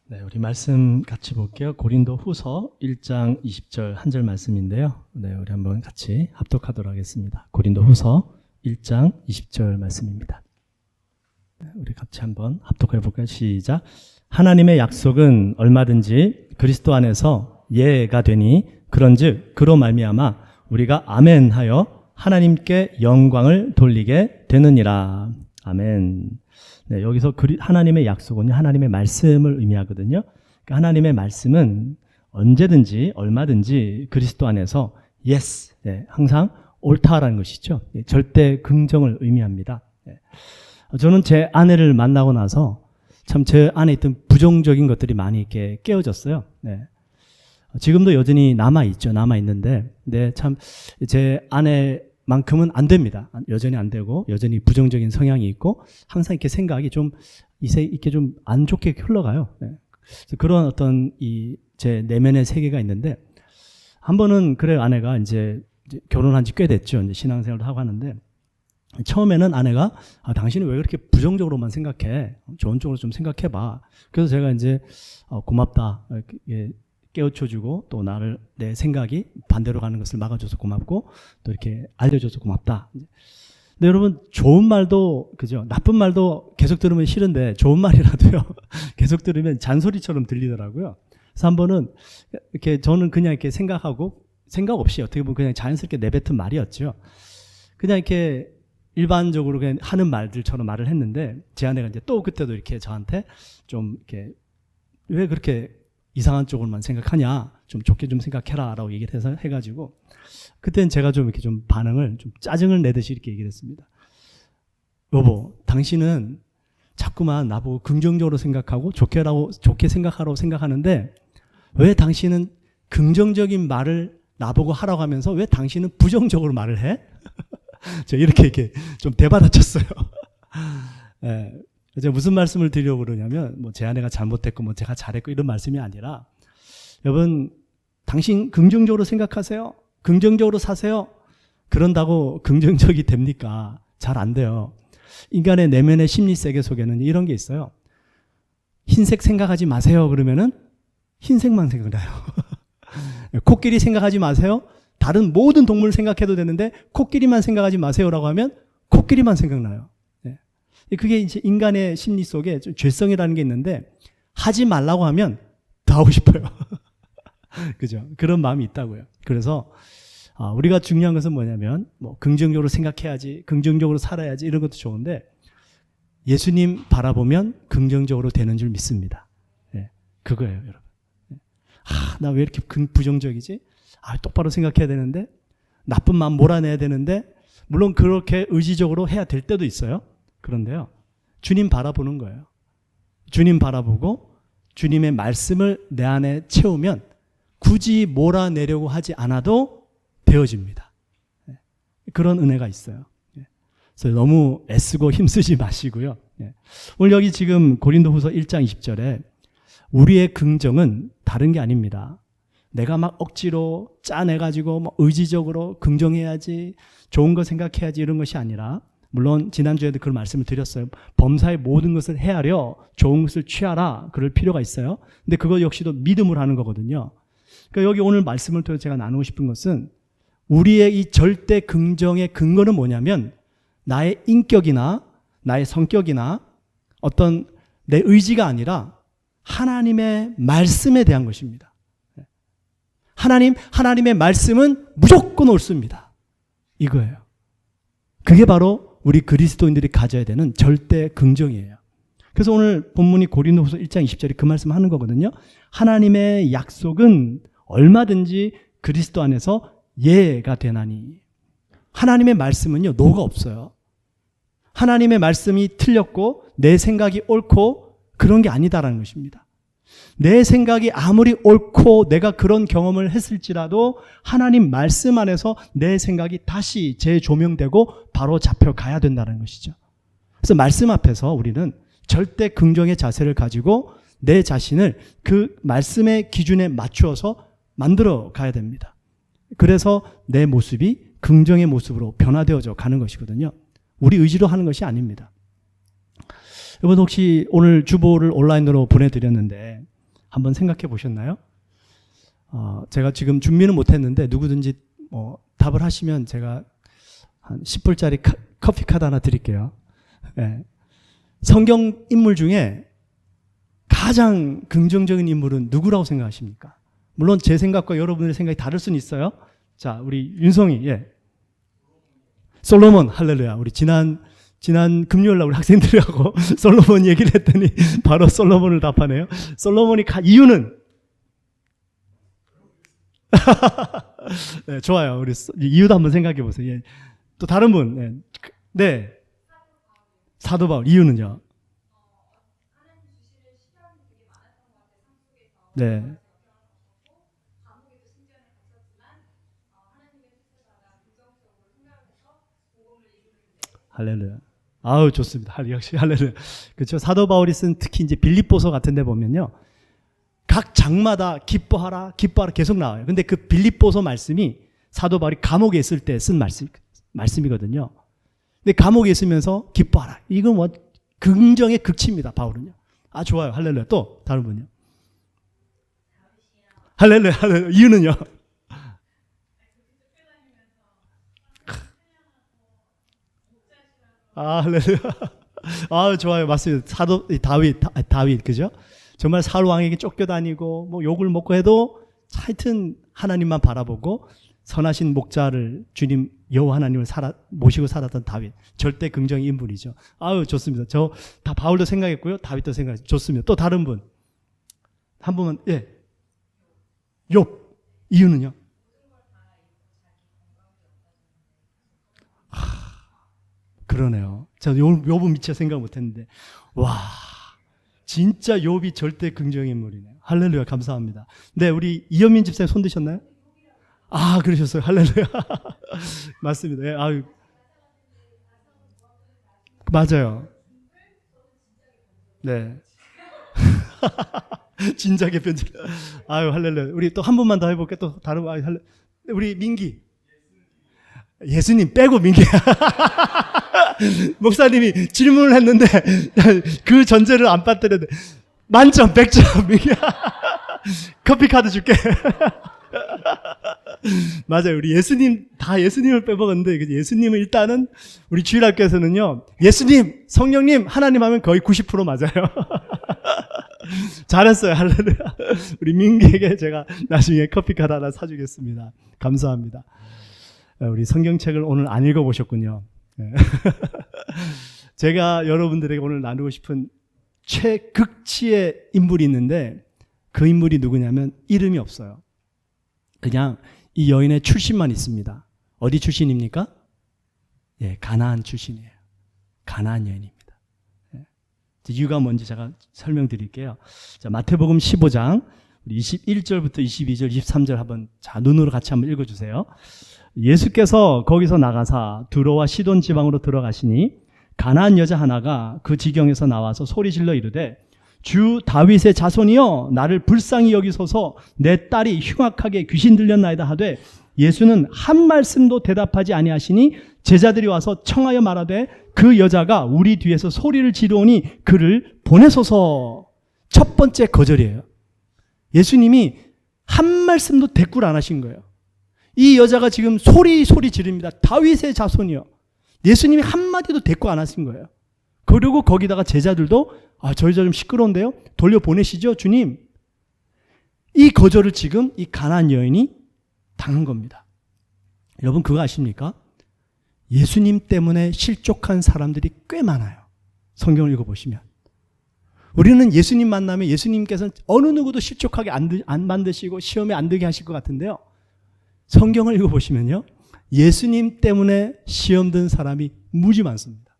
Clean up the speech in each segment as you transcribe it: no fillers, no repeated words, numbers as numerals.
네, 우리 말씀 같이 볼게요. 고린도 후서 1장 20절 한 절 말씀인데요. 네, 우리 한번 같이 합독하도록 하겠습니다. 고린도 후서 1장 20절 말씀입니다. 네, 우리 같이 한번 합독해 볼까요? 시작. 하나님의 약속은 얼마든지 그리스도 안에서 예가 되니 그런즉 그로 말미암아 우리가 아멘 하여 하나님께 영광을 돌리게 되느니라. 아멘. 네, 여기서 하나님의 약속은 하나님의 말씀을 의미하거든요. 그러니까 하나님의 말씀은 언제든지 얼마든지 그리스도 안에서 yes, 네, 항상 옳다라는 것이죠. 네, 절대 긍정을 의미합니다. 네. 저는 제 아내를 만나고 나서 참 제 안에 있던 부정적인 것들이 많이 이렇게 깨어졌어요. 네. 지금도 여전히 남아있죠. 남아있는데, 네, 참 제 아내만큼은 안 됩니다. 여전히 안 되고, 여전히 부정적인 성향이 있고, 항상 이렇게 생각이 좀, 이렇게 좀 안 좋게 흘러가요. 네. 그런 어떤 제 내면의 세계가 있는데, 한 번은 그래 아내가 이제 결혼한 지 꽤 됐죠. 이제 신앙생활을 하고 하는데, 처음에는 아내가, 당신은 왜 그렇게 부정적으로만 생각해? 좋은 쪽으로 좀 생각해봐. 그래서 제가 이제, 고맙다. 깨우쳐주고 또 내 생각이 반대로 가는 것을 막아줘서 고맙고 또 이렇게 알려줘서 고맙다. 근데 여러분 좋은 말도 그죠? 나쁜 말도 계속 들으면 싫은데 좋은 말이라도요 계속 들으면 잔소리처럼 들리더라고요. 그래서 한 번은 이렇게 저는 그냥 이렇게 생각 없이 어떻게 보면 그냥 자연스럽게 내뱉은 말이었죠. 그냥 이렇게 일반적으로 그냥 하는 말들처럼 말을 했는데 제 아내가 이제 또 그때도 이렇게 저한테 좀 이렇게 왜 그렇게 이상한 쪽으로만 생각하냐, 좀 좋게 좀 생각해라 라고 얘기를 해가지고 그때는 제가 좀 이렇게 좀 반응을 좀 짜증을 내듯이 이렇게 얘기를 했습니다. 여보, 당신은 자꾸만 나보고 긍정적으로 생각하고 좋게 생각하라고 생각하는데 왜 당신은 긍정적인 말을 나보고 하라고 하면서 왜 당신은 부정적으로 말을 해? 제가 이렇게 좀 대받아쳤어요. 네. 제가 무슨 말씀을 드리려고 그러냐면 제 아내가 잘못했고 제가 잘했고 이런 말씀이 아니라 여러분 당신 긍정적으로 생각하세요. 긍정적으로 사세요. 그런다고 긍정적이 됩니까? 잘 안 돼요. 인간의 내면의 심리 세계 속에는 이런 게 있어요. 흰색 생각하지 마세요. 그러면은 흰색만 생각나요. 코끼리 생각하지 마세요. 다른 모든 동물 생각해도 되는데 코끼리만 생각하지 마세요라고 하면 코끼리만 생각나요. 그게 이제 인간의 심리 속에 좀 죄성이라는 게 있는데 하지 말라고 하면 더 하고 싶어요. 그죠? 그런 마음이 있다고요. 그래서 우리가 중요한 것은 뭐냐면 긍정적으로 생각해야지, 긍정적으로 살아야지 이런 것도 좋은데 예수님 바라보면 긍정적으로 되는 줄 믿습니다. 네, 그거예요, 여러분. 나 왜 이렇게 부정적이지? 똑바로 생각해야 되는데 나쁜 마음 몰아내야 되는데 물론 그렇게 의지적으로 해야 될 때도 있어요. 그런데요, 주님 바라보는 거예요. 주님 바라보고 주님의 말씀을 내 안에 채우면 굳이 몰아내려고 하지 않아도 되어집니다. 그런 은혜가 있어요. 그래서 너무 애쓰고 힘쓰지 마시고요. 오늘 여기 지금 고린도후서 1장 20절에 우리의 긍정은 다른 게 아닙니다. 내가 막 억지로 짜내가지고 의지적으로 긍정해야지, 좋은 거 생각해야지 이런 것이 아니라 물론 지난주에도 그런 말씀을 드렸어요. 범사의 모든 것을 헤아려 좋은 것을 취하라. 그럴 필요가 있어요. 근데 그거 역시도 믿음으로 하는 거거든요. 그러니까 여기 오늘 말씀을 통해서 제가 나누고 싶은 것은 우리의 이 절대 긍정의 근거는 뭐냐면 나의 인격이나 나의 성격이나 어떤 내 의지가 아니라 하나님의 말씀에 대한 것입니다. 하나님의 말씀은 무조건 옳습니다. 이거예요. 그게 바로 우리 그리스도인들이 가져야 되는 절대 긍정이에요. 그래서 오늘 본문이 고린도후서 1장 20절이 그 말씀을 하는 거거든요. 하나님의 약속은 얼마든지 그리스도 안에서 예가 되나니. 하나님의 말씀은요, 노가 없어요. 하나님의 말씀이 틀렸고 내 생각이 옳고 그런 게 아니다라는 것입니다. 내 생각이 아무리 옳고 내가 그런 경험을 했을지라도 하나님 말씀 안에서 내 생각이 다시 재조명되고 바로 잡혀가야 된다는 것이죠. 그래서 말씀 앞에서 우리는 절대 긍정의 자세를 가지고 내 자신을 그 말씀의 기준에 맞추어서 만들어 가야 됩니다. 그래서 내 모습이 긍정의 모습으로 변화되어져 가는 것이거든요. 우리 의지로 하는 것이 아닙니다. 여러분 혹시 오늘 주보를 온라인으로 보내드렸는데 한번 생각해 보셨나요? 제가 지금 준비는 못했는데 누구든지 답을 하시면 제가 한 10불짜리 커피 카드 하나 드릴게요. 네. 성경 인물 중에 가장 긍정적인 인물은 누구라고 생각하십니까? 물론 제 생각과 여러분의 생각이 다를 수는 있어요. 자, 우리 윤성이, 예. 솔로몬, 할렐루야. 우리 지난 금요일날 우리 학생들하고 솔로몬 얘기를 했더니 바로 솔로몬을 답하네요. 솔로몬이 이유는? 네, 좋아요. 우리 이유도 한번 생각해 보세요. 예. 또 다른 분, 네. 사도 바울, 이유는요? 네. 할렐루야. 아우, 좋습니다. 역시 할렐루야. 그렇죠. 사도 바울이 쓴 특히 이제 빌립보서 같은 데 보면요. 각 장마다 기뻐하라, 기뻐하라 계속 나와요. 근데 그 빌립보서 말씀이 사도 바울이 감옥에 있을 때 쓴 말씀이거든요. 근데 감옥에 있으면서 기뻐하라. 이건 뭐 긍정의 극치입니다. 바울은요. 아, 좋아요. 할렐루야. 또 다른 분요. 할렐루야. 할렐루야. 이유는요? 아, 할렐루야. 아, 좋아요. 맞습니다. 사도 다윗 그죠? 정말 사울 왕에게 쫓겨다니고 뭐 욕을 먹고 해도 하여튼 하나님만 바라보고 선하신 목자를 주님 여호와 하나님을 모시고 살았던 다윗. 절대 긍정의 인물이죠. 아유, 좋습니다. 저 다 바울도 생각했고요. 다윗도 생각했어요. 좋습니다. 또 다른 분. 한 분은, 예. 욥. 이유는요? 그러네요. 저 욥은 미처 생각 못했는데, 와, 진짜 욥이 절대 긍정의 인물이네요. 할렐루야, 감사합니다. 네, 우리 이현민 집사님 손 드셨나요? 아, 그러셨어요. 할렐루야. 맞습니다. 네, 아유, 맞아요. 네. 진작에 편지. 아유, 할렐루야. 우리 또 한 번만 더 해볼게요. 또 다른 거, 우리 민기. 예수님 빼고 민기야. 목사님이 질문을 했는데 그 전제를 안 빠뜨렸는데 만점 100점 민기야. 커피 카드 줄게. 맞아요. 우리 예수님 다 예수님을 빼먹었는데 예수님은 일단은 우리 주일학교에서는요. 예수님, 성령님, 하나님 하면 거의 90% 맞아요. 잘했어요. 할렐루야. 우리 민기에게 제가 나중에 커피 카드 하나 사주겠습니다. 감사합니다. 우리 성경책을 오늘 안 읽어보셨군요. 제가 여러분들에게 오늘 나누고 싶은 최극치의 인물이 있는데 그 인물이 누구냐면 이름이 없어요. 그냥 이 여인의 출신만 있습니다. 어디 출신입니까? 예, 가나안 출신이에요. 가나안 여인입니다. 예. 이유가 뭔지 제가 설명드릴게요. 자, 마태복음 15장 21절부터 22절, 23절 한번 자 눈으로 같이 한번 읽어주세요. 예수께서 거기서 나가사 두로와 시돈 지방으로 들어가시니 가나안 여자 하나가 그 지경에서 나와서 소리질러 이르되 주 다윗의 자손이여 나를 불쌍히 여기소서 내 딸이 흉악하게 귀신 들렸나이다 하되 예수는 한 말씀도 대답하지 아니하시니 제자들이 와서 청하여 말하되 그 여자가 우리 뒤에서 소리를 지르오니 그를 보내소서. 첫 번째 거절이에요. 예수님이 한 말씀도 대꾸를 안 하신 거예요. 이 여자가 지금 소리 지릅니다. 다윗의 자손이요. 예수님이 한마디도 대꾸 안 하신 거예요. 그리고 거기다가 제자들도 저희 좀 시끄러운데요. 돌려보내시죠, 주님. 이 거절을 지금 이 가나안 여인이 당한 겁니다. 여러분 그거 아십니까? 예수님 때문에 실족한 사람들이 꽤 많아요. 성경을 읽어보시면. 우리는 예수님 만나면 예수님께서는 어느 누구도 실족하게 안 만드시고 시험에 안 들게 하실 것 같은데요. 성경을 읽어보시면요. 예수님 때문에 시험 든 사람이 무지 많습니다.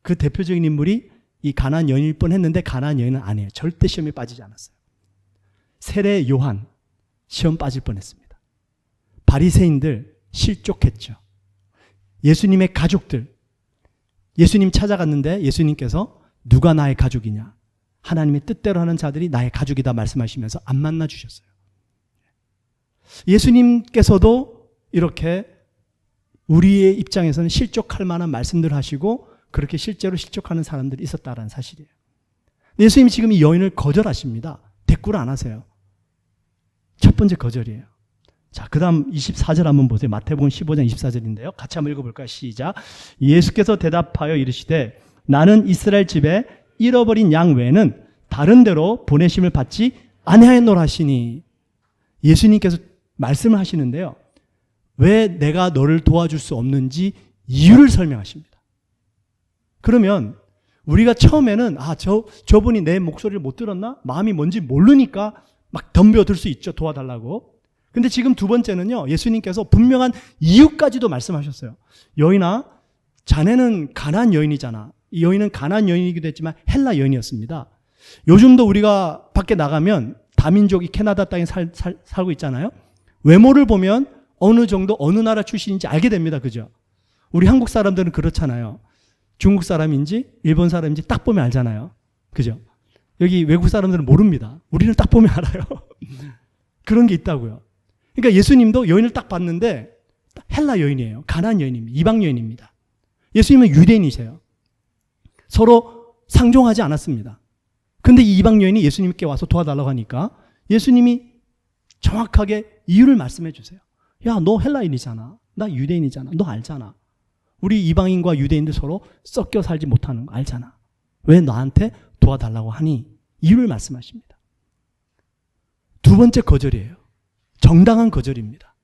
그 대표적인 인물이 이 가나안 여인일 뻔했는데 가나안 여인은 아니에요. 절대 시험에 빠지지 않았어요. 세례 요한 시험 빠질 뻔했습니다. 바리새인들 실족했죠. 예수님의 가족들 예수님 찾아갔는데 예수님께서 누가 나의 가족이냐 하나님의 뜻대로 하는 자들이 나의 가족이다 말씀하시면서 안 만나 주셨어요. 예수님께서도 이렇게 우리의 입장에서는 실족할 만한 말씀들을 하시고 그렇게 실제로 실족하는 사람들이 있었다는 사실이에요. 예수님이 지금 이 여인을 거절하십니다. 대꾸를 안 하세요. 첫 번째 거절이에요. 자, 그 다음 24절 한번 보세요. 마태복음 15장 24절인데요. 같이 한번 읽어볼까요? 시작. 예수께서 대답하여 이르시되 나는 이스라엘 집에 잃어버린 양 외에는 다른 데로 보내심을 받지 아니하였노라 하시니, 예수님께서 말씀을 하시는데요. 왜 내가 너를 도와줄 수 없는지 이유를 설명하십니다. 그러면 우리가 처음에는 저분이 내 목소리를 못 들었나? 마음이 뭔지 모르니까 막 덤벼들 수 있죠. 도와달라고. 근데 지금 두 번째는요. 예수님께서 분명한 이유까지도 말씀하셨어요. 여인아, 자네는 가나안 여인이잖아. 이 여인은 가나안 여인이기도 했지만 헬라 여인이었습니다. 요즘도 우리가 밖에 나가면 다민족이 캐나다 땅에 살고 있잖아요. 외모를 보면 어느 정도 어느 나라 출신인지 알게 됩니다. 그죠? 우리 한국 사람들은 그렇잖아요. 중국 사람인지 일본 사람인지 딱 보면 알잖아요. 그죠? 여기 외국 사람들은 모릅니다. 우리는 딱 보면 알아요. 그런 게 있다고요. 그러니까 예수님도 여인을 딱 봤는데 헬라 여인이에요. 가나안 여인입니다. 이방 여인입니다. 예수님은 유대인이세요. 서로 상종하지 않았습니다. 근데 이 이방 여인이 예수님께 와서 도와달라고 하니까 예수님이 정확하게 이유를 말씀해 주세요. 야, 너 헬라인이잖아. 나 유대인이잖아. 너 알잖아. 우리 이방인과 유대인들 서로 섞여 살지 못하는 거 알잖아. 왜 나한테 도와달라고 하니? 이유를 말씀하십니다. 두 번째 거절이에요. 정당한 거절입니다.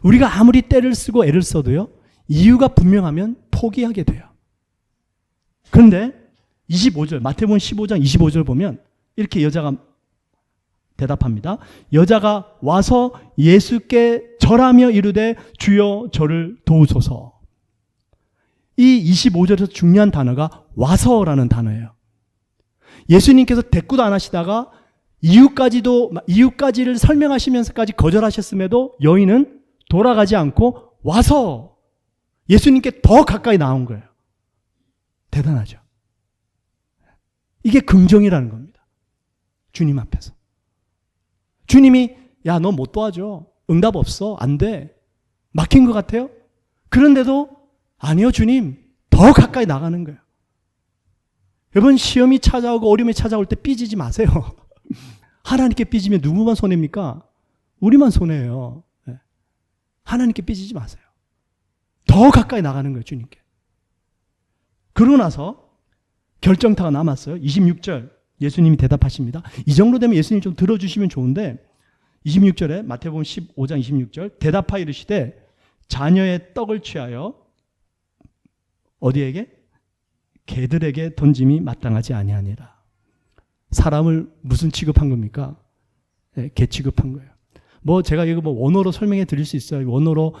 우리가 아무리 때를 쓰고 애를 써도요, 이유가 분명하면 포기하게 돼요. 그런데 25절, 마태복음 15장 25절 보면 이렇게 여자가 대답합니다. 여자가 와서 예수께 절하며 이르되 주여 저를 도우소서. 이 25절에서 중요한 단어가 와서라는 단어예요. 예수님께서 대꾸도 안 하시다가 이유까지를 설명하시면서까지 거절하셨음에도 여인은 돌아가지 않고 와서 예수님께 더 가까이 나온 거예요. 대단하죠. 이게 긍정이라는 겁니다. 주님 앞에서. 주님이 야, 너 못 도와줘. 응답 없어. 안 돼. 막힌 것 같아요? 그런데도 아니요, 주님. 더 가까이 나가는 거예요. 여러분, 시험이 찾아오고 어려움이 찾아올 때 삐지지 마세요. 하나님께 삐지면 누구만 손해입니까? 우리만 손해예요. 하나님께 삐지지 마세요. 더 가까이 나가는 거예요, 주님께. 그러고 나서 결정타가 남았어요. 26절 예수님이 대답하십니다. 이 정도 되면 예수님 좀 들어주시면 좋은데 26절에 마태복음 15장 26절 대답하여 이르시되 자녀의 떡을 취하여 어디에게? 개들에게 던짐이 마땅하지 아니하니라. 사람을 무슨 취급한 겁니까? 개 취급한 거예요. 제가 이거 원어로 설명해 드릴 수 있어요. 원어로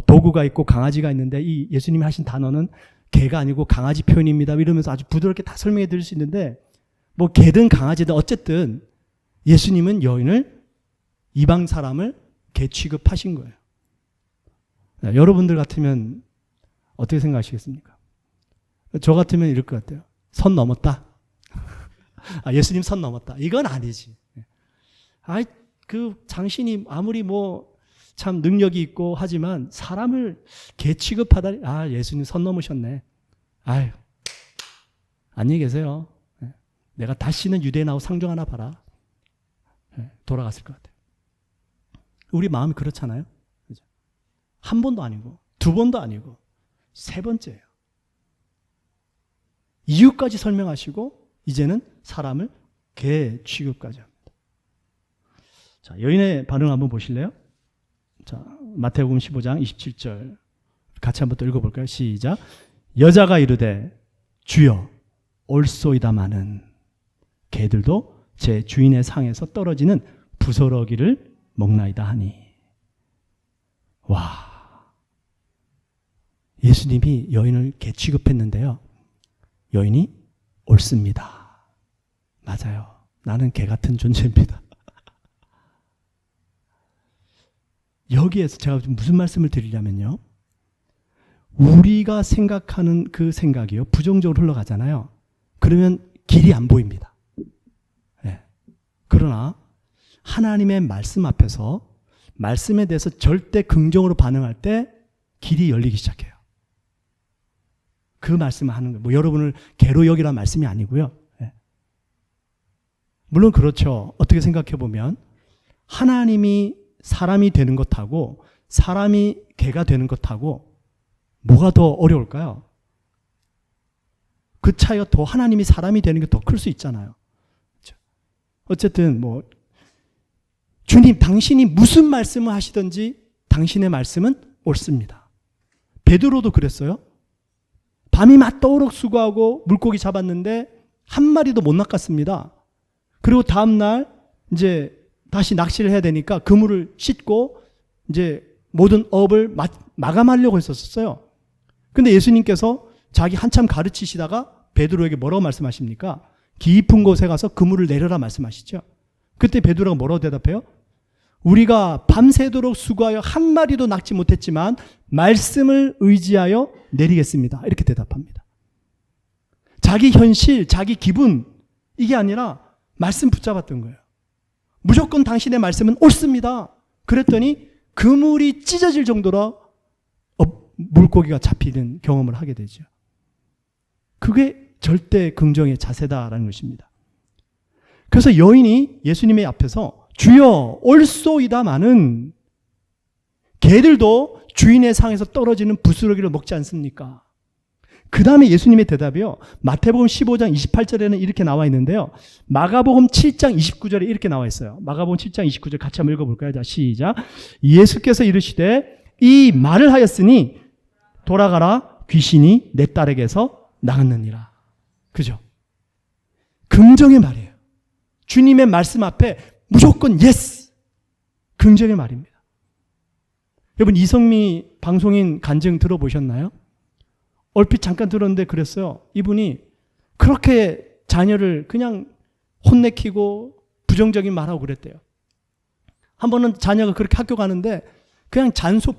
도구가 있고 강아지가 있는데 이 예수님이 하신 단어는 개가 아니고 강아지 표현입니다. 이러면서 아주 부드럽게 다 설명해 드릴 수 있는데 개든 강아지든 어쨌든 예수님은 여인을 이방 사람을 개 취급하신 거예요. 여러분들 같으면 어떻게 생각하시겠습니까? 저 같으면 이럴 것 같아요. 선 넘었다. 예수님 선 넘었다. 이건 아니지. 당신이 아무리 참 능력이 있고 하지만 사람을 개 취급하다니, 예수님 선 넘으셨네. 안녕히 계세요. 내가 다시는 유대인하고 상종하나 봐라. 돌아갔을 것 같아요. 우리 마음이 그렇잖아요. 그죠? 한 번도 아니고, 두 번도 아니고, 세 번째예요. 이유까지 설명하시고, 이제는 사람을 개 취급까지 합니다. 자, 여인의 반응 한번 보실래요? 자, 마태복음 15장 27절 같이 한번 또 읽어볼까요? 시작. 여자가 이르되 주여 올소이다마는 개들도 제 주인의 상에서 떨어지는 부스러기를 먹나이다 하니. 와, 예수님이 여인을 개 취급했는데요. 여인이 옳습니다. 맞아요. 나는 개 같은 존재입니다. 여기에서 제가 무슨 말씀을 드리려면요. 우리가 생각하는 그 생각이요. 부정적으로 흘러가잖아요. 그러면 길이 안 보입니다. 그러나 하나님의 말씀 앞에서 말씀에 대해서 절대 긍정으로 반응할 때 길이 열리기 시작해요. 그 말씀을 하는 거예요. 여러분을 개로 여기라는 말씀이 아니고요. 물론 그렇죠. 어떻게 생각해 보면 하나님이 사람이 되는 것하고 사람이 개가 되는 것하고 뭐가 더 어려울까요? 그 차이가 더 하나님이 사람이 되는 게 더 클 수 있잖아요. 어쨌든 뭐 주님 당신이 무슨 말씀을 하시든지 당신의 말씀은 옳습니다. 베드로도 그랬어요. 밤이 맞도록 수고하고 물고기 잡았는데 한 마리도 못 낚았습니다. 그리고 다음날 이제 다시 낚시를 해야 되니까 그물을 씻고 이제 모든 업을 마감하려고 했었어요. 근데 예수님께서 자기 한참 가르치시다가 베드로에게 뭐라고 말씀하십니까? 깊은 곳에 가서 그물을 내려라 말씀하시죠. 그때 베드로가 뭐라고 대답해요? 우리가 밤새도록 수고하여 한 마리도 낚지 못했지만 말씀을 의지하여 내리겠습니다. 이렇게 대답합니다. 자기 현실, 자기 기분 이게 아니라 말씀 붙잡았던 거예요. 무조건 당신의 말씀은 옳습니다. 그랬더니 그물이 찢어질 정도로 물고기가 잡히는 경험을 하게 되죠. 그게 절대 긍정의 자세다라는 것입니다. 그래서 여인이 예수님의 앞에서 주여 옳소이다마는 개들도 주인의 상에서 떨어지는 부스러기를 먹지 않습니까? 그 다음에 예수님의 대답이요. 마태복음 15장 28절에는 이렇게 나와 있는데요. 마가복음 7장 29절에 이렇게 나와 있어요. 마가복음 7장 29절 같이 한번 읽어볼까요? 자, 시작. 예수께서 이르시되 이 말을 하였으니 돌아가라 귀신이 내 딸에게서 나갔느니라. 그죠? 긍정의 말이에요. 주님의 말씀 앞에 무조건 예스! 긍정의 말입니다. 여러분 이성미 방송인 간증 들어보셨나요? 얼핏 잠깐 들었는데 그랬어요. 이분이 그렇게 자녀를 그냥 혼내키고 부정적인 말하고 그랬대요. 한 번은 자녀가 그렇게 학교 가는데 그냥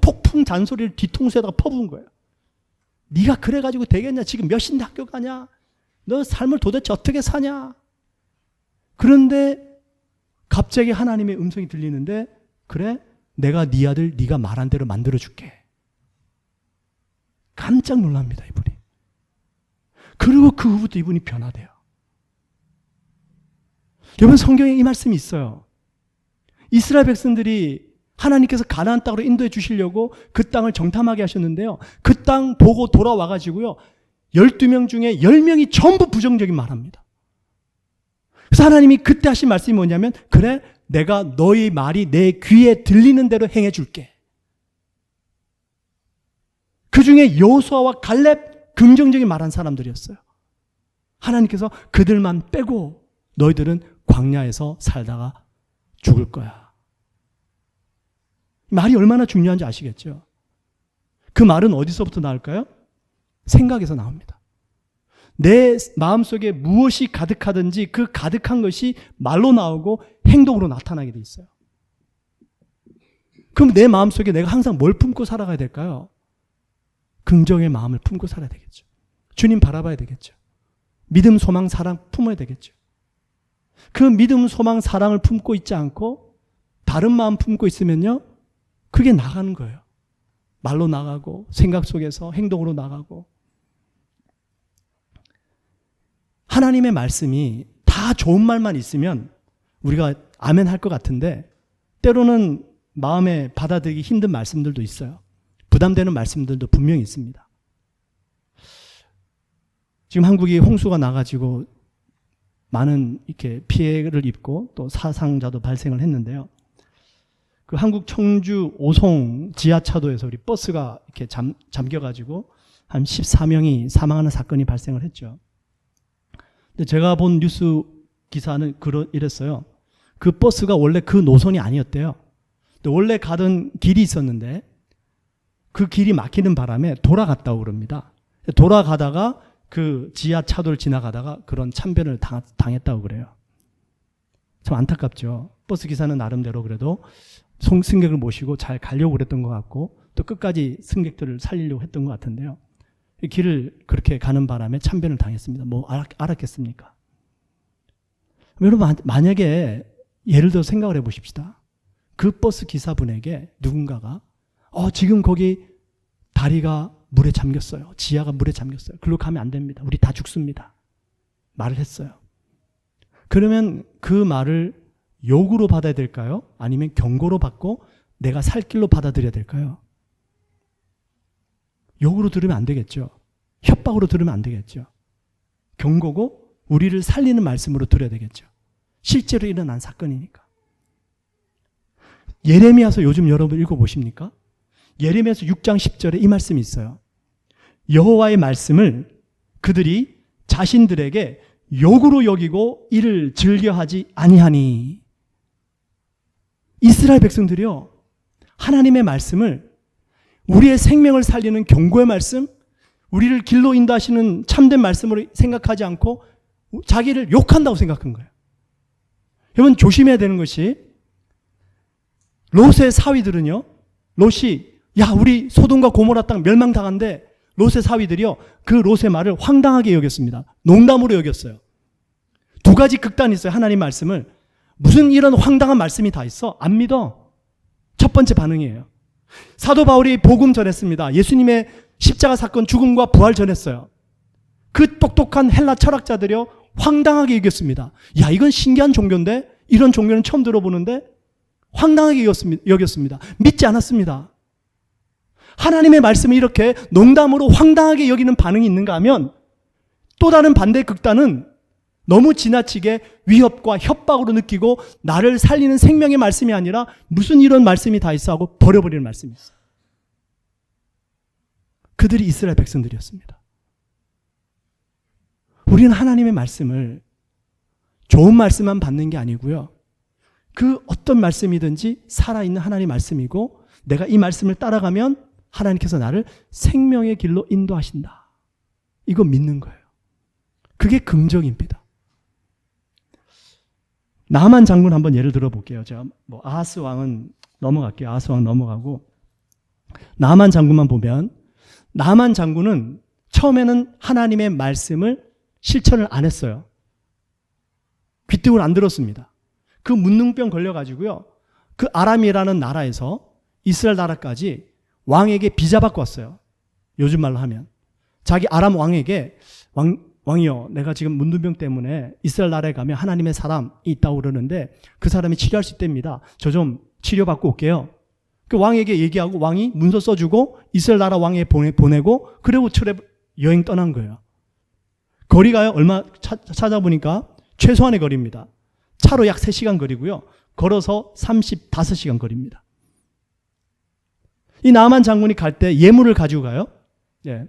폭풍 잔소리를 뒤통수에다가 퍼부은 거예요. 네가 그래가지고 되겠냐? 지금 몇 신대 학교 가냐? 너 삶을 도대체 어떻게 사냐? 그런데 갑자기 하나님의 음성이 들리는데 그래? 내가 네 아들 네가 말한 대로 만들어줄게. 깜짝 놀랍니다, 이분이. 그리고 그 후부터 이분이 변화돼요. 여러분 성경에 이 말씀이 있어요. 이스라엘 백성들이 하나님께서 가나안 땅으로 인도해 주시려고 그 땅을 정탐하게 하셨는데요. 그 땅 보고 돌아와가지고요. 12명 중에 10명이 전부 부정적인 말합니다. 그래서 하나님이 그때 하신 말씀이 뭐냐면 그래 내가 너희 말이 내 귀에 들리는 대로 행해 줄게. 그 중에 여호수아와 갈렙 긍정적인 말한 사람들이었어요. 하나님께서 그들만 빼고 너희들은 광야에서 살다가 죽을 거야. 말이 얼마나 중요한지 아시겠죠? 그 말은 어디서부터 나올까요? 생각에서 나옵니다. 내 마음속에 무엇이 가득하든지 그 가득한 것이 말로 나오고 행동으로 나타나게 돼 있어요. 그럼 내 마음속에 내가 항상 뭘 품고 살아가야 될까요? 긍정의 마음을 품고 살아야 되겠죠. 주님 바라봐야 되겠죠. 믿음, 소망, 사랑 품어야 되겠죠. 그 믿음, 소망, 사랑을 품고 있지 않고 다른 마음 품고 있으면요. 그게 나가는 거예요. 말로 나가고 생각 속에서 행동으로 나가고. 하나님의 말씀이 다 좋은 말만 있으면 우리가 아멘 할 것 같은데 때로는 마음에 받아들이기 힘든 말씀들도 있어요. 부담되는 말씀들도 분명히 있습니다. 지금 한국이 홍수가 나가지고 많은 이렇게 피해를 입고 또 사상자도 발생을 했는데요. 그 한국 청주 오송 지하차도에서 우리 버스가 이렇게 잠겨가지고 한 14명이 사망하는 사건이 발생을 했죠. 근데 제가 본 뉴스 기사는 이랬어요. 그 버스가 원래 그 노선이 아니었대요. 원래 가던 길이 있었는데 그 길이 막히는 바람에 돌아갔다고 그럽니다. 돌아가다가 그 지하차도를 지나가다가 그런 참변을 당했다고 그래요. 참 안타깝죠. 버스 기사는 나름대로 그래도 승객을 모시고 잘 가려고 그랬던 것 같고 또 끝까지 승객들을 살리려고 했던 것 같은데요. 길을 그렇게 가는 바람에 참변을 당했습니다. 뭐 알았겠습니까? 여러분 만약에 예를 들어 생각을 해보십시다. 그 버스 기사분에게 누군가가 지금 거기 다리가 물에 잠겼어요. 지하가 물에 잠겼어요. 글로 가면 안 됩니다. 우리 다 죽습니다. 말을 했어요. 그러면 그 말을 욕으로 받아야 될까요? 아니면 경고로 받고 내가 살 길로 받아들여야 될까요? 욕으로 들으면 안 되겠죠. 협박으로 들으면 안 되겠죠. 경고고 우리를 살리는 말씀으로 들어야 되겠죠. 실제로 일어난 사건이니까. 예레미야서 요즘 여러분 읽어보십니까? 예레미야서 6장 10절에 이 말씀이 있어요. 여호와의 말씀을 그들이 자신들에게 욕으로 여기고 이를 즐겨하지 아니하니. 이스라엘 백성들이요, 하나님의 말씀을, 우리의 생명을 살리는 경고의 말씀, 우리를 길로 인도하시는 참된 말씀으로 생각하지 않고 자기를 욕한다고 생각한 거예요. 여러분 조심해야 되는 것이, 롯의 사위들은요, 롯이 야 우리 소돔과 고모라 땅 멸망당한데 롯의 사위들이요 그 롯의 말을 황당하게 여겼습니다. 농담으로 여겼어요. 두 가지 극단이 있어요. 하나님 말씀을 무슨 이런 황당한 말씀이 다 있어? 안 믿어. 첫 번째 반응이에요. 사도 바울이 복음 전했습니다. 예수님의 십자가 사건 죽음과 부활 전했어요. 그 똑똑한 헬라 철학자들이요 황당하게 여겼습니다. 야 이건 신기한 종교인데, 이런 종교는 처음 들어보는데, 황당하게 여겼습니다. 믿지 않았습니다. 하나님의 말씀을 이렇게 농담으로 황당하게 여기는 반응이 있는가 하면, 또 다른 반대 극단은 너무 지나치게 위협과 협박으로 느끼고 나를 살리는 생명의 말씀이 아니라 무슨 이런 말씀이 다 있어 하고 버려버리는 말씀이 있어요. 그들이 이스라엘 백성들이었습니다. 우리는 하나님의 말씀을 좋은 말씀만 받는 게 아니고요, 그 어떤 말씀이든지 살아있는 하나님의 말씀이고, 내가 이 말씀을 따라가면 하나님께서 나를 생명의 길로 인도하신다. 이거 믿는 거예요. 그게 긍정입니다. 나만 장군 한번 예를 들어 볼게요. 제가 아하스 왕은 넘어갈게요. 아하스 왕 넘어가고, 나만 장군만 보면, 나만 장군은 처음에는 하나님의 말씀을 실천을 안 했어요. 귀등을 안 들었습니다. 그 문둥병 걸려가지고요, 그 아람이라는 나라에서 이스라엘 나라까지 왕에게 비자 받고 왔어요. 요즘 말로 하면 자기 아람 왕에게 왕이요, 내가 지금 문둥병 때문에 이스라엘 나라에 가면 하나님의 사람이 있다고 그러는데 그 사람이 치료할 수 있답니다. 저 좀 치료받고 올게요. 그 왕에게 얘기하고 왕이 문서 써주고 이스라엘 나라 왕에 보내고, 그리고 여행 떠난 거예요. 거리가요 얼마 찾아보니까 최소한의 거리입니다. 차로 약 3시간 거리고요, 걸어서 35시간 거리입니다. 이 나만 장군이 갈 때 예물을 가지고 가요. 예.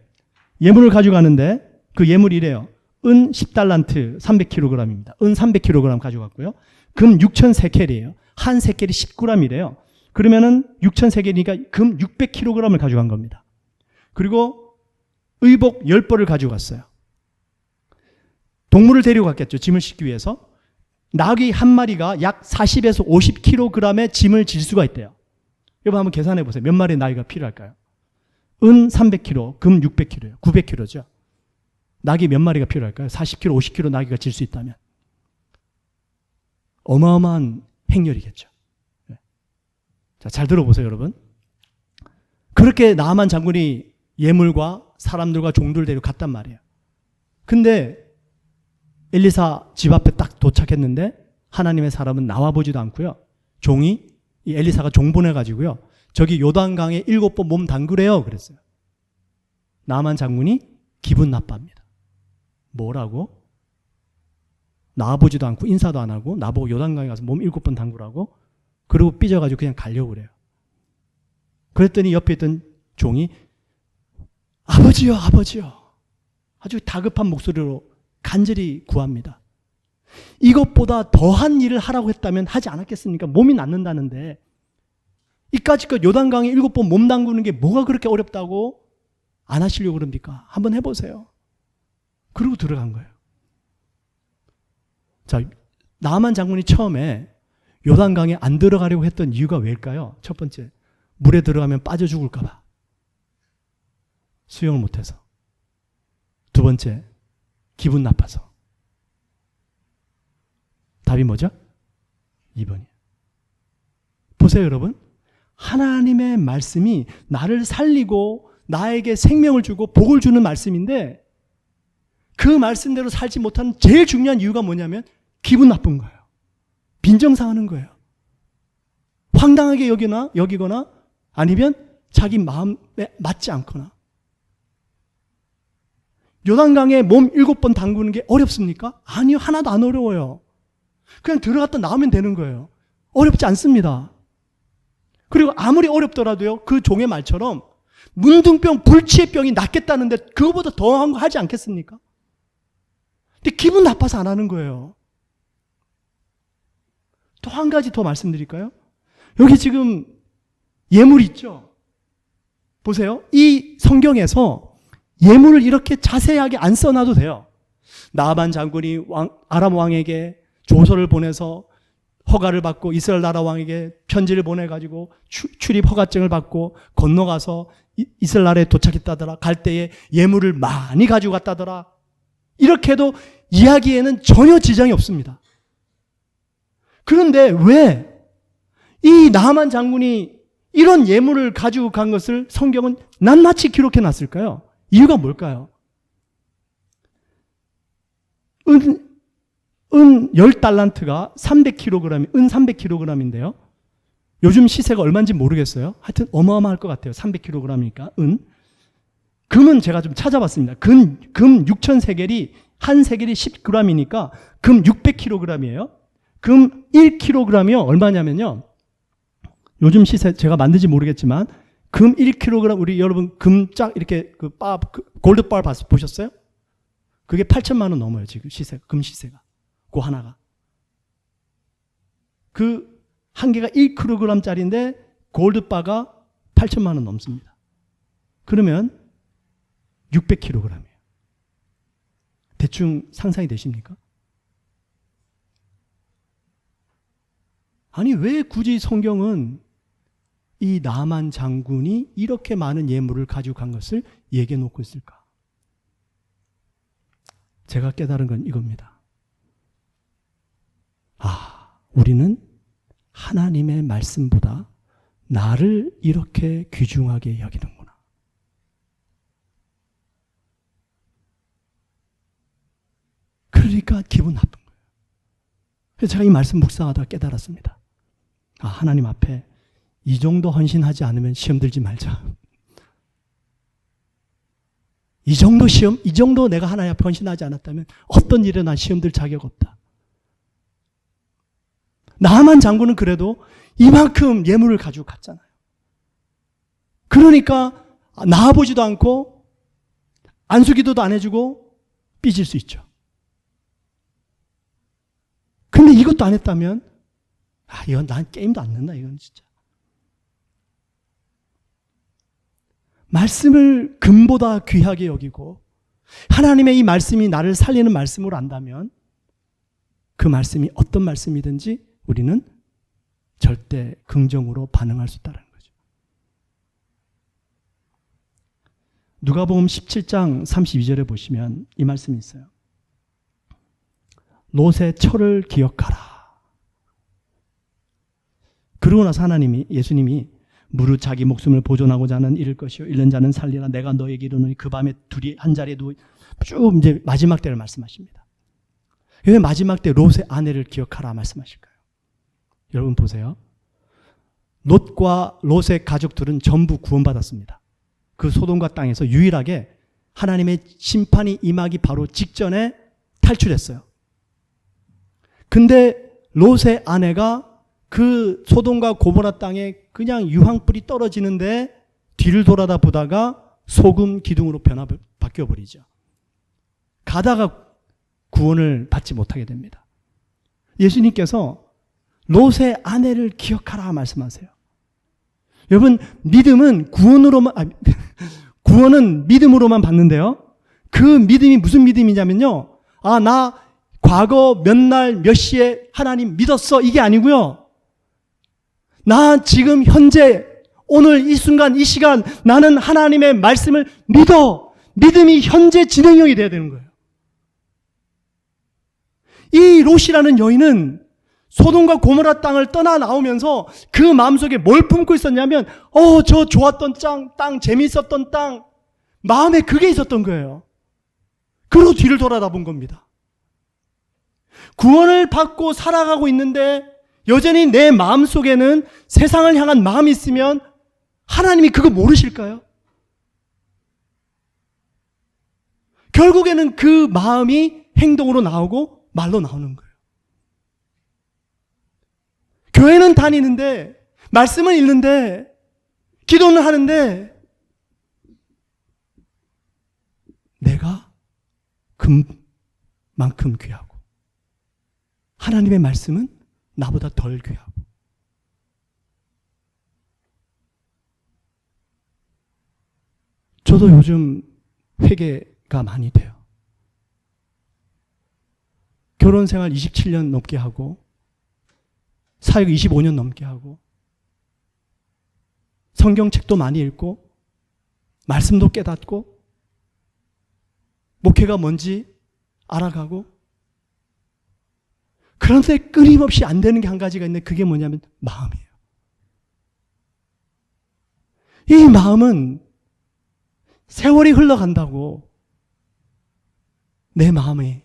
예물을 가지고 가는데 그 예물이 이래요. 은 10달란트 300kg입니다. 은 300kg 가져갔고요. 금 6,000세켈이에요. 한 세켈이 10g이래요. 그러면은 6,000세켈이니까 금 600kg을 가져간 겁니다. 그리고 의복 10벌을 가지고 갔어요. 동물을 데리고 갔겠죠. 짐을 싣기 위해서. 나귀 한 마리가 약 40에서 50kg의 짐을 질 수가 있대요. 여러분 한번 계산해 보세요. 몇 마리의 나귀가 필요할까요? 은 300kg, 금 600kg예요. 900kg죠. 나귀 몇 마리가 필요할까요? 40kg, 50kg 나귀가 질 수 있다면. 어마어마한 행렬이겠죠. 자, 잘 들어보세요, 여러분. 그렇게 나만 장군이 예물과 사람들과 종들을 데리고 갔단 말이에요. 근데 엘리사 집 앞에 딱 도착했는데 하나님의 사람은 나와보지도 않고요, 종이, 이 엘리사가 종 보내가지고요, 저기 요단강에 7번 몸 담그래요 그랬어요. 나만 장군이 기분 나빠합니다. 뭐라고? 나와보지도 않고 인사도 안 하고 나보고 요단강에 가서 몸 7번 담그라고? 그리고 삐져가지고 그냥 가려고 그래요. 그랬더니 옆에 있던 종이 아버지요, 아버지요, 아주 다급한 목소리로 간절히 구합니다. 이것보다 더한 일을 하라고 했다면 하지 않았겠습니까? 몸이 낫는다는데 이까짓 요단강에 7번 몸 담그는 게 뭐가 그렇게 어렵다고 안 하시려고 그럽니까? 한번 해보세요. 그러고 들어간 거예요. 자, 나만 장군이 처음에 요단강에 안 들어가려고 했던 이유가 왜일까요? 첫 번째, 물에 들어가면 빠져 죽을까 봐. 수영을 못해서. 두 번째, 기분 나빠서. 답이 뭐죠? 2번이에요. 보세요, 여러분. 하나님의 말씀이 나를 살리고 나에게 생명을 주고 복을 주는 말씀인데, 그 말씀대로 살지 못하는 제일 중요한 이유가 뭐냐면 기분 나쁜 거예요. 빈정상하는 거예요. 황당하게 여기거나 아니면 자기 마음에 맞지 않거나. 요단강에 몸 7번 담그는 게 어렵습니까? 아니요. 하나도 안 어려워요. 그냥 들어갔다 나오면 되는 거예요. 어렵지 않습니다. 그리고 아무리 어렵더라도요, 그 종의 말처럼 문둥병, 불치의병이 낫겠다는데 그거보다 더한 거 하지 않겠습니까? 근데 기분 나빠서 안 하는 거예요. 또 한 가지 더 말씀드릴까요? 여기 지금 예물이 있죠? 보세요. 이 성경에서 예물을 이렇게 자세하게 안 써놔도 돼요. 나아만 장군이 아람 왕에게 조서를 보내서 허가를 받고 이스라엘 나라 왕에게 편지를 보내가지고 출입 허가증을 받고 건너가서 이스라엘 나라에 도착했다더라. 갈 때에 예물을 많이 가지고 갔다더라. 이렇게 해도 이야기에는 전혀 지장이 없습니다. 그런데 왜 이 나아만 장군이 이런 예물을 가지고 간 것을 성경은 낱낱이 기록해 놨을까요? 이유가 뭘까요? 은 10달란트가 300kg, 은 300kg인데요. 요즘 시세가 얼마인지 모르겠어요. 하여튼 어마어마할 것 같아요. 300kg이니까, 은. 금은 제가 좀 찾아봤습니다. 금 6,000세겔이, 한 세겔이 10g이니까 금 600kg이에요. 금 1kg이요. 얼마냐면요. 요즘 시세 제가 만든지 모르겠지만, 금 1kg, 우리 여러분 금짝 이렇게 골드바 보셨어요? 그게 8천만 원 넘어요, 지금 금 시세가. 그 하나가. 그 한 개가 1kg짜리인데 골드바가 8천만 원 넘습니다. 그러면 600kg이에요. 대충 상상이 되십니까? 아니, 왜 굳이 성경은 이 나만 장군이 이렇게 많은 예물을 가지고 간 것을 얘기해 놓고 있을까? 제가 깨달은 건 이겁니다. 우리는 하나님의 말씀보다 나를 이렇게 귀중하게 여기는구나. 그러니까 기분 나쁜 거예요. 그래서 제가 이 말씀 묵상하다 깨달았습니다. 하나님 앞에 이 정도 헌신하지 않으면 시험 들지 말자. 이 정도 내가 하나님 앞에 헌신하지 않았다면 어떤 일에 난 시험 들 자격 없다. 나만 장군은 그래도 이만큼 예물을 가지고 갔잖아요. 그러니까 나아보지도 않고 안수기도도 안 해주고 삐질 수 있죠. 근데 이것도 안 했다면 이건 난 게임도 안 된다. 이건 진짜. 말씀을 금보다 귀하게 여기고 하나님의 이 말씀이 나를 살리는 말씀으로 안다면 그 말씀이 어떤 말씀이든지 우리는 절대 긍정으로 반응할 수 있다는 거죠. 누가복음 17장 32절에 보시면 이 말씀이 있어요. 롯의 철을 기억하라. 그러고 나서 예수님이 무릇 자기 목숨을 보존하고자 하는 잃을 것이요 잃는 자는 살리라. 내가 너에게 이르노니 그 밤에 둘이 한 자리에 누워 쭉 이제 마지막 때를 말씀하십니다. 왜 마지막 때 롯의 아내를 기억하라 말씀하실까요? 여러분 보세요. 롯과 롯의 가족들은 전부 구원받았습니다. 그 소돔과 땅에서 유일하게 하나님의 심판이 임하기 바로 직전에 탈출했어요. 근데 롯의 아내가 그 소돔과 고모라 땅에 그냥 유황불이 떨어지는데 뒤를 돌아다 보다가 소금 기둥으로 바뀌어버리죠. 가다가 구원을 받지 못하게 됩니다. 예수님께서 롯의 아내를 기억하라 말씀하세요. 여러분, 믿음은 구원은 믿음으로만 받는데요. 그 믿음이 무슨 믿음이냐면요. 나 과거 몇 날 몇 시에 하나님 믿었어. 이게 아니고요. 나 지금 현재 오늘 이 순간 이 시간 나는 하나님의 말씀을 믿어. 믿음이 현재 진행형이 돼야 되는 거예요. 이 롯이라는 여인은 소돔과 고모라 땅을 떠나 나오면서 그 마음속에 뭘 품고 있었냐면 저 좋았던 땅, 재미있었던 땅, 마음에 그게 있었던 거예요. 그리고 뒤를 돌아다 본 겁니다. 구원을 받고 살아가고 있는데 여전히 내 마음 속에는 세상을 향한 마음이 있으면 하나님이 그거 모르실까요? 결국에는 그 마음이 행동으로 나오고 말로 나오는 거예요. 교회는 다니는데, 말씀을 읽는데, 기도는 하는데, 내가 금만큼 귀하고, 하나님의 말씀은 나보다 덜 귀하고. 저도 요즘 회개가 많이 돼요. 결혼 생활 27년 넘게 하고, 사역 25년 넘게 하고, 성경책도 많이 읽고, 말씀도 깨닫고, 목회가 뭔지 알아가고, 그런데 끊임없이 안 되는 게 한 가지가 있는데 그게 뭐냐면 마음이에요. 이 마음은 세월이 흘러간다고 내 마음이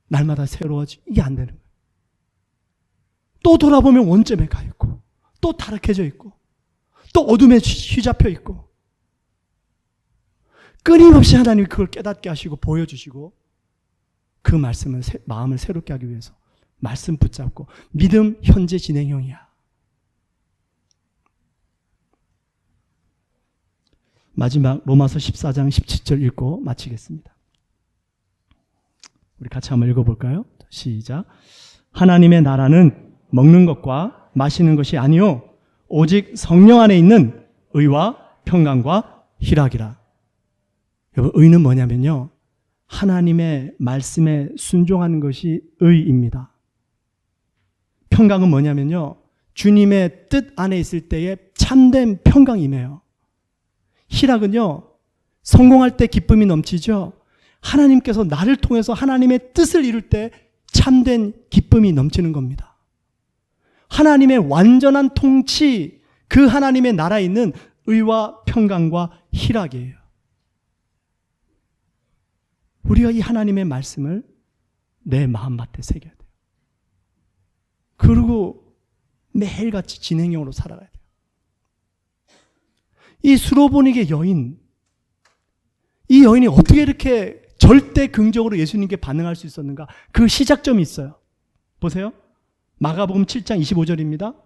날마다 새로워지고 이게 안 되는 거예요. 또 돌아보면 원점에 가 있고, 또 타락해져 있고, 또 어둠에 휘잡혀 있고, 끊임없이 하나님이 그걸 깨닫게 하시고 보여주시고, 그 말씀을 마음을 새롭게 하기 위해서 말씀 붙잡고, 믿음 현재 진행형이야. 마지막 로마서 14장 17절 읽고 마치겠습니다. 우리 같이 한번 읽어볼까요? 시작. 하나님의 나라는 먹는 것과 마시는 것이 아니요 오직 성령 안에 있는 의와 평강과 희락이라. 여러분, 의는 뭐냐면요, 하나님의 말씀에 순종하는 것이 의입니다. 평강은 뭐냐면요, 주님의 뜻 안에 있을 때에 참된 평강이네요. 희락은요, 성공할 때 기쁨이 넘치죠. 하나님께서 나를 통해서 하나님의 뜻을 이룰 때 참된 기쁨이 넘치는 겁니다. 하나님의 완전한 통치, 그 하나님의 나라에 있는 의와 평강과 희락이에요. 우리가 이 하나님의 말씀을 내 마음밭에 새겨야 돼요. 그리고 매일같이 진행형으로 살아가야 돼요. 이 수로보니게 여인, 이 여인이 어떻게 이렇게 절대 긍정으로 예수님께 반응할 수 있었는가? 그 시작점이 있어요. 보세요. 마가복음 7장 25절입니다.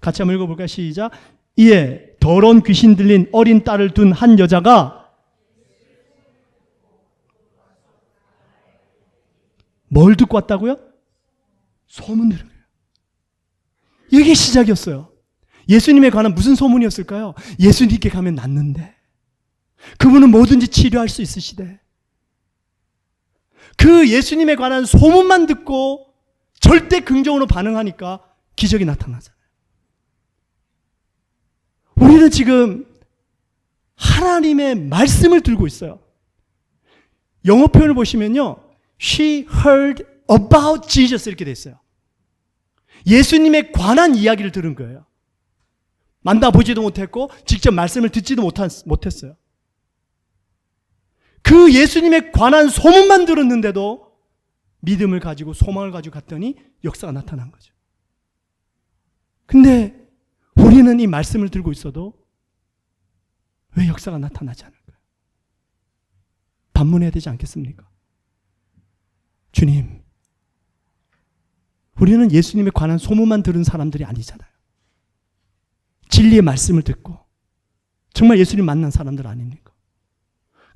같이 한번 읽어볼까요? 시작. 이에 더러운 귀신 들린 어린 딸을 둔 한 여자가 뭘 듣고 왔다고요? 소문 들은 거예요. 이게 시작이었어요. 예수님에 관한 무슨 소문이었을까요? 예수님께 가면 낫는데, 그분은 뭐든지 치료할 수 있으시대. 그 예수님에 관한 소문만 듣고 절대 긍정으로 반응하니까 기적이 나타나잖아요. 우리는 지금 하나님의 말씀을 들고 있어요. 영어 표현을 보시면요, She heard about Jesus 이렇게 돼 있어요. 예수님에 관한 이야기를 들은 거예요. 만나보지도 못했고 직접 말씀을 듣지도 못했어요. 그 예수님에 관한 소문만 들었는데도 믿음을 가지고 소망을 가지고 갔더니 역사가 나타난 거죠. 근데 우리는 이 말씀을 들고 있어도 왜 역사가 나타나지 않을까요? 반문해야 되지 않겠습니까? 주님, 우리는 예수님에 관한 소문만 들은 사람들이 아니잖아요. 진리의 말씀을 듣고 정말 예수님 만난 사람들 아닙니까?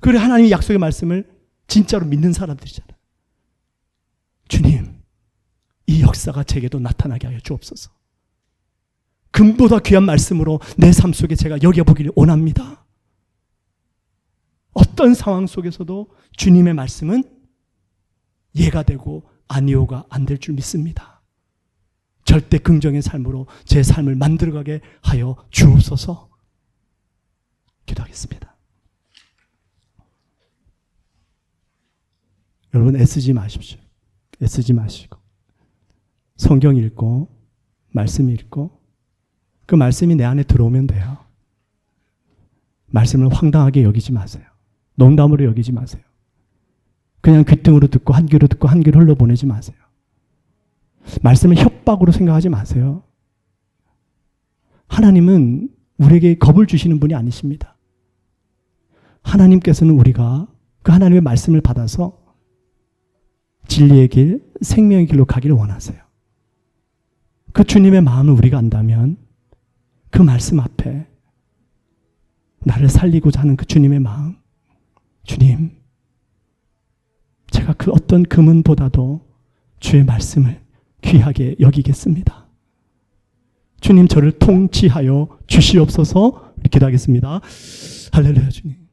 그리고 하나님의 약속의 말씀을 진짜로 믿는 사람들이잖아요. 주님, 이 역사가 제게도 나타나게 하여 주옵소서. 금보다 귀한 말씀으로 내 삶 속에 제가 여겨보기를 원합니다. 어떤 상황 속에서도 주님의 말씀은 예가 되고 아니오가 안 될 줄 믿습니다. 절대 긍정의 삶으로 제 삶을 만들어가게 하여 주옵소서. 기도하겠습니다. 여러분, 애쓰지 마십시오. 애쓰지 마시고 성경 읽고 말씀 읽고 그 말씀이 내 안에 들어오면 돼요. 말씀을 황당하게 여기지 마세요. 농담으로 여기지 마세요. 그냥 귀등으로 듣고 한 귀로 듣고 한 귀로 흘러보내지 마세요. 말씀을 협박으로 생각하지 마세요. 하나님은 우리에게 겁을 주시는 분이 아니십니다. 하나님께서는 우리가 그 하나님의 말씀을 받아서 진리의 길, 생명의 길로 가기를 원하세요. 그 주님의 마음을 우리가 안다면 그 말씀 앞에 나를 살리고자 하는 그 주님의 마음, 주님, 제가 그 어떤 금은보다도 주의 말씀을 귀하게 여기겠습니다. 주님, 저를 통치하여 주시옵소서. 기도하겠습니다. 할렐루야. 주님.